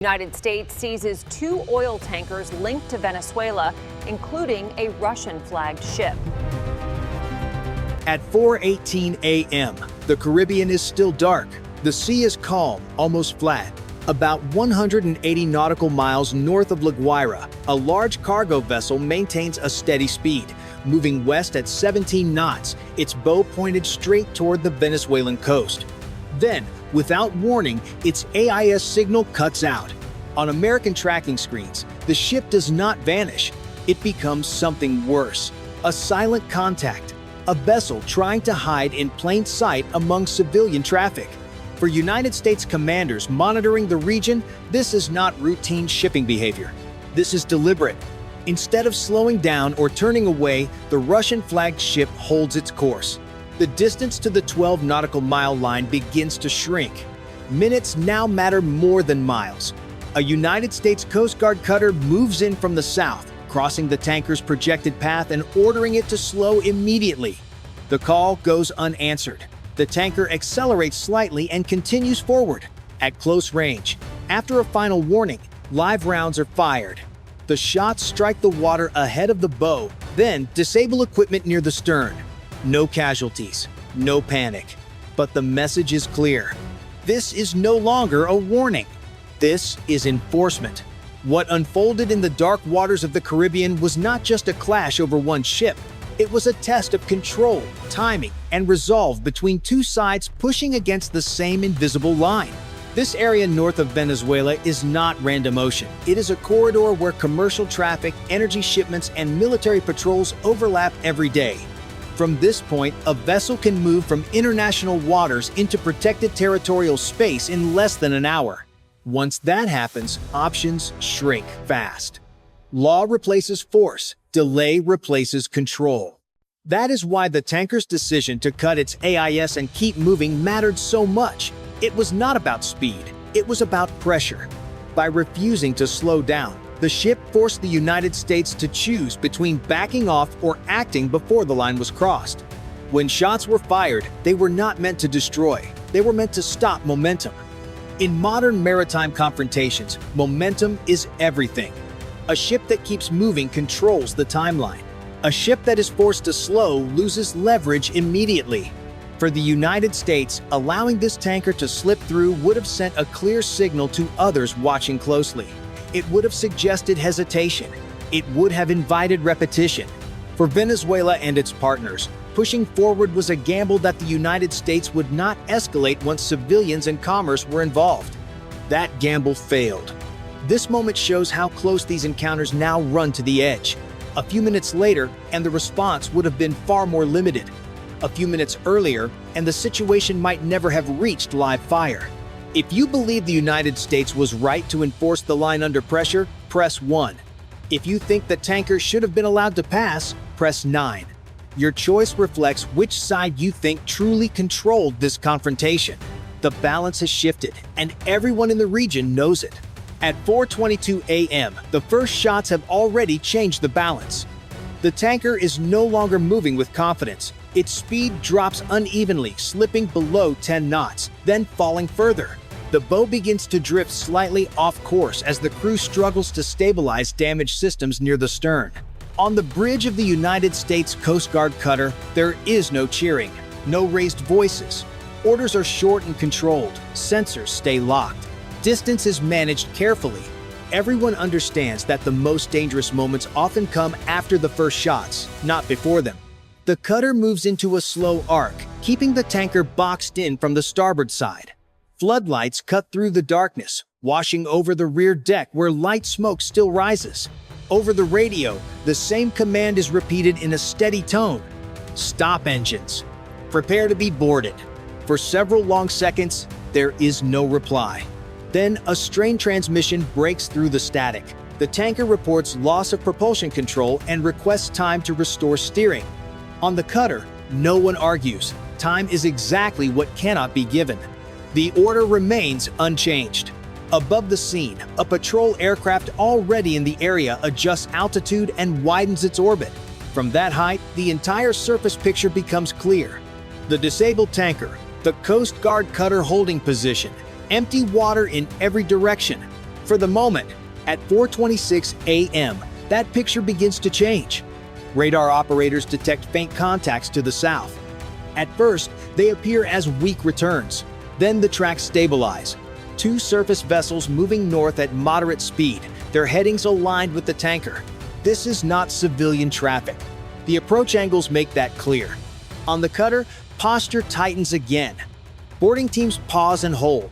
United States seizes 2 oil tankers linked to Venezuela, including a Russian-flagged ship. At 4:18 a.m., the Caribbean is still dark. The sea is calm, almost flat. About 180 nautical miles north of La Guaira, a large cargo vessel maintains a steady speed, moving west at 17 knots, its bow pointed straight toward the Venezuelan coast. Then, without warning, its AIS signal cuts out. On American tracking screens, the ship does not vanish. It becomes something worse. A silent contact. A vessel trying to hide in plain sight among civilian traffic. For United States commanders monitoring the region, this is not routine shipping behavior. This is deliberate. Instead of slowing down or turning away, the Russian-flagged ship holds its course. The distance to the 12 nautical mile line begins to shrink. Minutes now matter more than miles. A United States Coast Guard cutter moves in from the south, crossing the tanker's projected path and ordering it to slow immediately. The call goes unanswered. The tanker accelerates slightly and continues forward. At close range, after a final warning, live rounds are fired. The shots strike the water ahead of the bow, then disable equipment near the stern. No casualties, no panic. But the message is clear. This is no longer a warning. This is enforcement. What unfolded in the dark waters of the Caribbean was not just a clash over one ship. It was a test of control, timing, and resolve between two sides pushing against the same invisible line. This area north of Venezuela is not random ocean. It is a corridor where commercial traffic, energy shipments, and military patrols overlap every day. From this point, a vessel can move from international waters into protected territorial space in less than an hour. Once that happens, options shrink fast. Law replaces force. Delay replaces control. That is why the tanker's decision to cut its AIS and keep moving mattered so much. It was not about speed, it was about pressure. By refusing to slow down, the ship forced the United States to choose between backing off or acting before the line was crossed. When shots were fired, they were not meant to destroy, they were meant to stop momentum. In modern maritime confrontations, momentum is everything. A ship that keeps moving controls the timeline. A ship that is forced to slow loses leverage immediately. For the United States, allowing this tanker to slip through would have sent a clear signal to others watching closely. It would have suggested hesitation. It would have invited repetition. For Venezuela and its partners, pushing forward was a gamble that the United States would not escalate once civilians and commerce were involved. That gamble failed. This moment shows how close these encounters now run to the edge. A few minutes later, and the response would have been far more limited. A few minutes earlier, and the situation might never have reached live fire. If you believe the United States was right to enforce the line under pressure, press 1. If you think the tanker should have been allowed to pass, press 9. Your choice reflects which side you think truly controlled this confrontation. The balance has shifted, and everyone in the region knows it. At 4:22 a.m., the first shots have already changed the balance. The tanker is no longer moving with confidence. Its speed drops unevenly, slipping below 10 knots, then falling further. The bow begins to drift slightly off course as the crew struggles to stabilize damaged systems near the stern. On the bridge of the United States Coast Guard cutter, there is no cheering, no raised voices. Orders are short and controlled. Sensors stay locked. Distance is managed carefully. Everyone understands that the most dangerous moments often come after the first shots, not before them. The cutter moves into a slow arc, keeping the tanker boxed in from the starboard side. Floodlights cut through the darkness, washing over the rear deck where light smoke still rises. Over the radio, the same command is repeated in a steady tone. Stop engines. Prepare to be boarded. For several long seconds, there is no reply. Then a strained transmission breaks through the static. The tanker reports loss of propulsion control and requests time to restore steering. On the cutter, no one argues. Time is exactly what cannot be given. The order remains unchanged. Above the scene, a patrol aircraft already in the area adjusts altitude and widens its orbit. From that height, the entire surface picture becomes clear. The disabled tanker, the Coast Guard cutter holding position, empty water in every direction. for the moment, at 4:26 a.m., that picture begins to change. Radar operators detect faint contacts to the south. At first, they appear as weak returns. Then the tracks stabilize. Two surface vessels moving north at moderate speed, their headings aligned with the tanker. This is not civilian traffic. The approach angles make that clear. On the cutter, posture tightens again. Boarding teams pause and hold.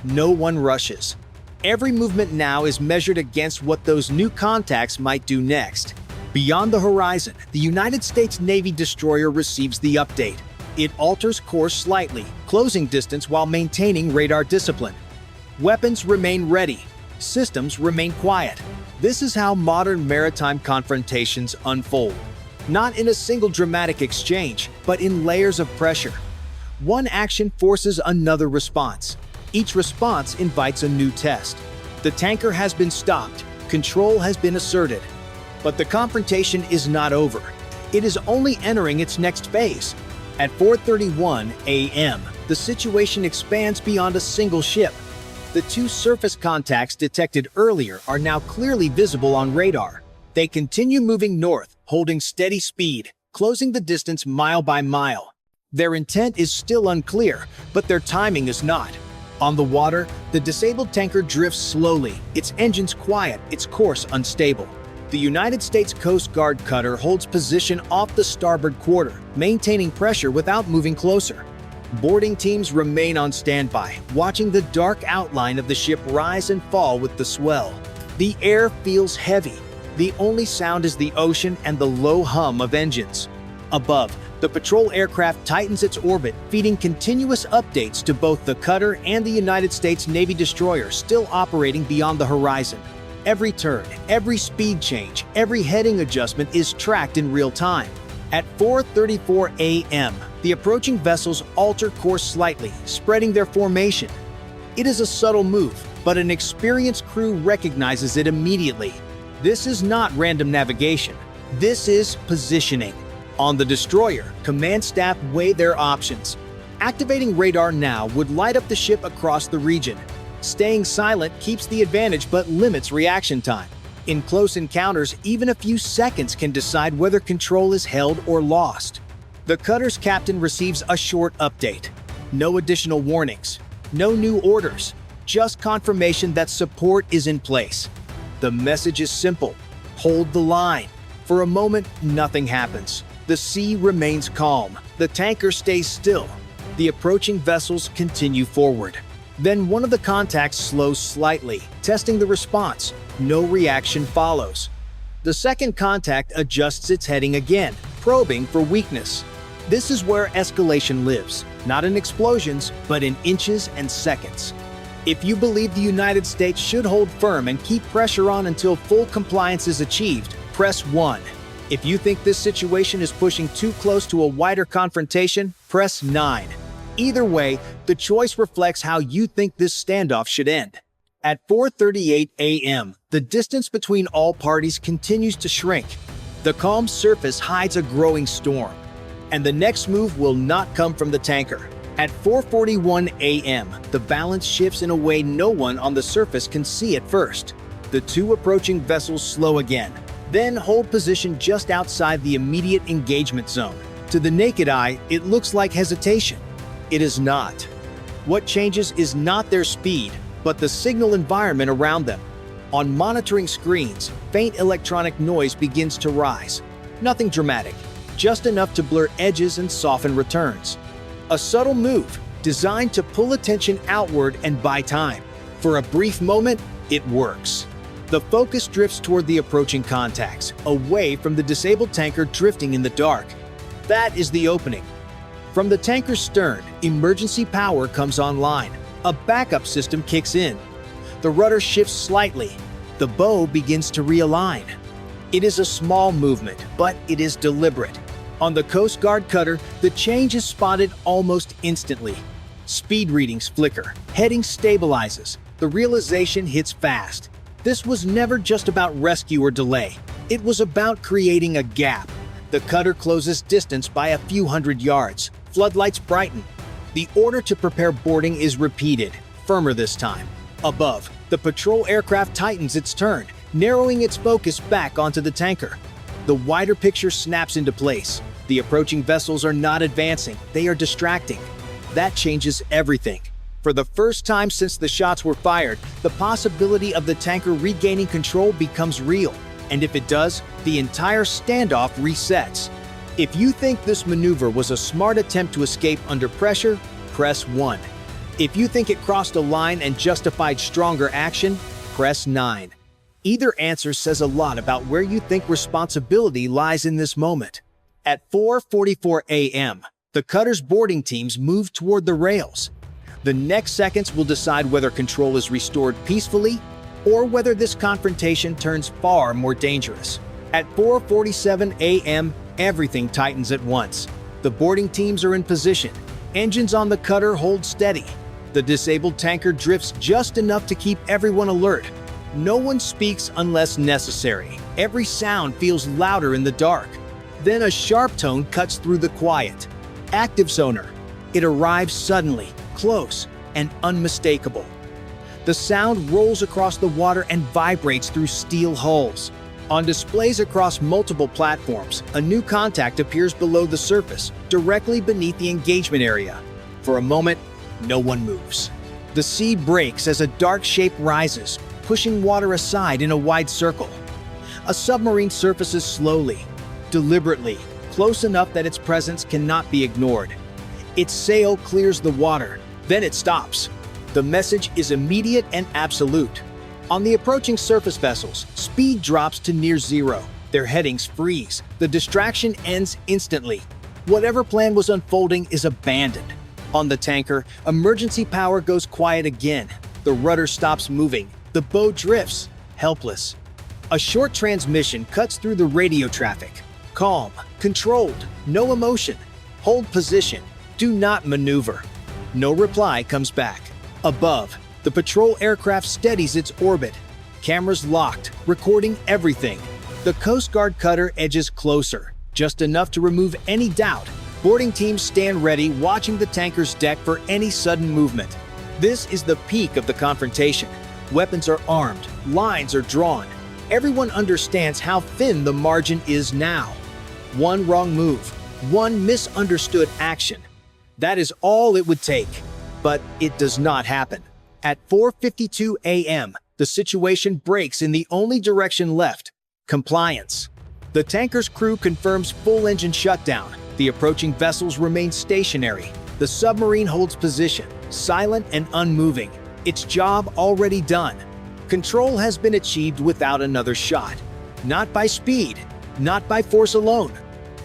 No one rushes. Every movement now is measured against what those new contacts might do next. Beyond the horizon, the United States Navy destroyer receives the update. It alters course slightly, closing distance while maintaining radar discipline. Weapons remain ready. Systems remain quiet. This is how modern maritime confrontations unfold. Not in a single dramatic exchange, but in layers of pressure. One action forces another response. Each response invites a new test. The tanker has been stopped. Control has been asserted. But the confrontation is not over. It is only entering its next phase. At 4:31 a.m., the situation expands beyond a single ship. The two surface contacts detected earlier are now clearly visible on radar. They continue moving north, holding steady speed, closing the distance mile by mile. Their intent is still unclear, but their timing is not. On the water, the disabled tanker drifts slowly, its engines quiet, its course unstable. The United States Coast Guard cutter holds position off the starboard quarter, maintaining pressure without moving closer. Boarding teams remain on standby, watching the dark outline of the ship rise and fall with the swell. The air feels heavy. The only sound is the ocean and the low hum of engines. Above, the patrol aircraft tightens its orbit, feeding continuous updates to both the cutter and the United States Navy destroyer still operating beyond the horizon. Every turn, every speed change, every heading adjustment is tracked in real time. At 4:34 a.m., the approaching vessels alter course slightly, spreading their formation. It is a subtle move, but an experienced crew recognizes it immediately. This is not random navigation. This is positioning. On the destroyer, command staff weigh their options. Activating radar now would light up the ship across the region. Staying silent keeps the advantage but limits reaction time. In close encounters, even a few seconds can decide whether control is held or lost. The cutter's captain receives a short update. No additional warnings, no new orders, just confirmation that support is in place. The message is simple: hold the line. For a moment, nothing happens. The sea remains calm. The tanker stays still. The approaching vessels continue forward. Then one of the contacts slows slightly, testing the response. No reaction follows. The second contact adjusts its heading again, probing for weakness. This is where escalation lives, not in explosions, but in inches and seconds. If you believe the United States should hold firm and keep pressure on until full compliance is achieved, press 1. If you think this situation is pushing too close to a wider confrontation, press 9. Either way, the choice reflects how you think this standoff should end. At 4:38 a.m., the distance between all parties continues to shrink. The calm surface hides a growing storm. And the next move will not come from the tanker. At 4:41 a.m., the balance shifts in a way no one on the surface can see at first. The two approaching vessels slow again, then hold position just outside the immediate engagement zone. To the naked eye, it looks like hesitation. It is not. What changes is not their speed, but the signal environment around them. On monitoring screens, faint electronic noise begins to rise. Nothing dramatic, just enough to blur edges and soften returns. A subtle move, designed to pull attention outward and buy time. For a brief moment, it works. The focus drifts toward the approaching contacts, away from the disabled tanker drifting in the dark. That is the opening. From the tanker's stern, emergency power comes online. A backup system kicks in. The rudder shifts slightly. The bow begins to realign. It is a small movement, but it is deliberate. On the Coast Guard cutter, the change is spotted almost instantly. Speed readings flicker. Heading stabilizes. The realization hits fast. This was never just about rescue or delay. It was about creating a gap. The cutter closes distance by a few hundred yards. Floodlights brighten. The order to prepare boarding is repeated, firmer this time. Above, the patrol aircraft tightens its turn, narrowing its focus back onto the tanker. The wider picture snaps into place. The approaching vessels are not advancing, they are distracting. That changes everything. For the first time since the shots were fired, the possibility of the tanker regaining control becomes real. And if it does, the entire standoff resets. If you think this maneuver was a smart attempt to escape under pressure, press 1. If you think it crossed a line and justified stronger action, press 9. Either answer says a lot about where you think responsibility lies in this moment. At 4:44 a.m., the cutter's boarding teams move toward the rails. The next seconds will decide whether control is restored peacefully or whether this confrontation turns far more dangerous. At 4:47 a.m., everything tightens at once. The boarding teams are in position. Engines on the cutter hold steady. The disabled tanker drifts just enough to keep everyone alert. No one speaks unless necessary. Every sound feels louder in the dark. Then a sharp tone cuts through the quiet. Active sonar. It arrives suddenly, close, and unmistakable. The sound rolls across the water and vibrates through steel hulls. On displays across multiple platforms, a new contact appears below the surface, directly beneath the engagement area. For a moment, no one moves. The sea breaks as a dark shape rises, pushing water aside in a wide circle. A submarine surfaces slowly, deliberately, close enough that its presence cannot be ignored. Its sail clears the water, then it stops. The message is immediate and absolute. On the approaching surface vessels, speed drops to near zero. Their headings freeze. The distraction ends instantly. Whatever plan was unfolding is abandoned. On the tanker, emergency power goes quiet again. The rudder stops moving. The boat drifts, helpless. A short transmission cuts through the radio traffic. Calm, controlled, no emotion. Hold position. Do not maneuver. No reply comes back. Above, the patrol aircraft steadies its orbit. Cameras locked, recording everything. The Coast Guard cutter edges closer, just enough to remove any doubt. Boarding teams stand ready, watching the tanker's deck for any sudden movement. This is the peak of the confrontation. Weapons are armed, lines are drawn. Everyone understands how thin the margin is now. One wrong move, one misunderstood action. That is all it would take. But it does not happen. At 4:52 a.m., the situation breaks in the only direction left: compliance. The tanker's crew confirms full engine shutdown. The approaching vessels remain stationary. The submarine holds position, silent and unmoving. Its job already done. Control has been achieved without another shot. Not by speed, not by force alone,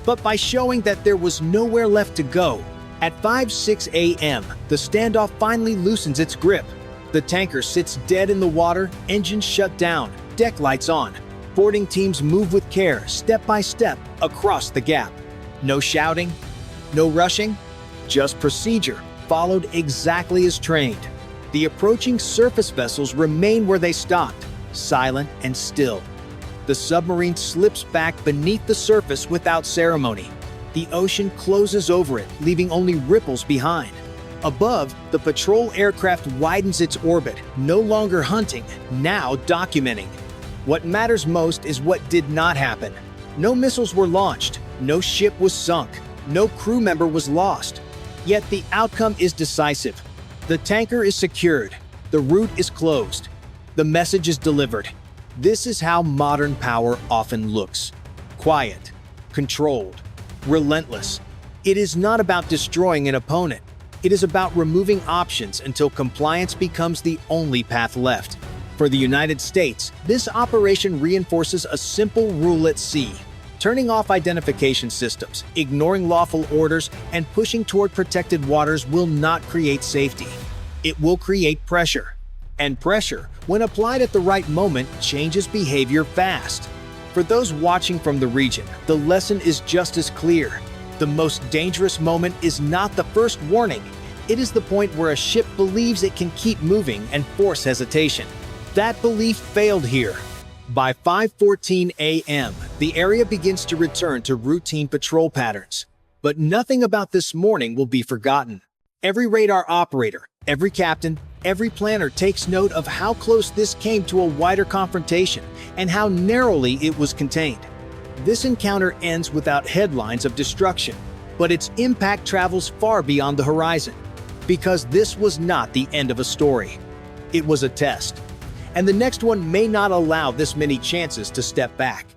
but by showing that there was nowhere left to go. At 5:06 a.m., the standoff finally loosens its grip. The tanker sits dead in the water, engines shut down, deck lights on. Boarding teams move with care, step by step, across the gap. No shouting, no rushing, just procedure, followed exactly as trained. The approaching surface vessels remain where they stopped, silent and still. The submarine slips back beneath the surface without ceremony. The ocean closes over it, leaving only ripples behind. Above, the patrol aircraft widens its orbit, no longer hunting, now documenting. What matters most is what did not happen. No missiles were launched, no ship was sunk, no crew member was lost. Yet the outcome is decisive. The tanker is secured, the route is closed, the message is delivered. This is how modern power often looks: quiet, controlled, relentless. It is not about destroying an opponent. It is about removing options until compliance becomes the only path left. For the United States, this operation reinforces a simple rule at sea: turning off identification systems, ignoring lawful orders, and pushing toward protected waters will not create safety. It will create pressure. And pressure, when applied at the right moment, changes behavior fast. For those watching from the region, the lesson is just as clear. The most dangerous moment is not the first warning. It is the point where a ship believes it can keep moving and force hesitation. That belief failed here. By 5:14 a.m., the area begins to return to routine patrol patterns. But nothing about this morning will be forgotten. Every radar operator, Every captain, every planner takes note of how close this came to a wider confrontation and how narrowly it was contained. This encounter ends without headlines of destruction, but its impact travels far beyond the horizon. Because this was not the end of a story. It was a test. And the next one may not allow this many chances to step back.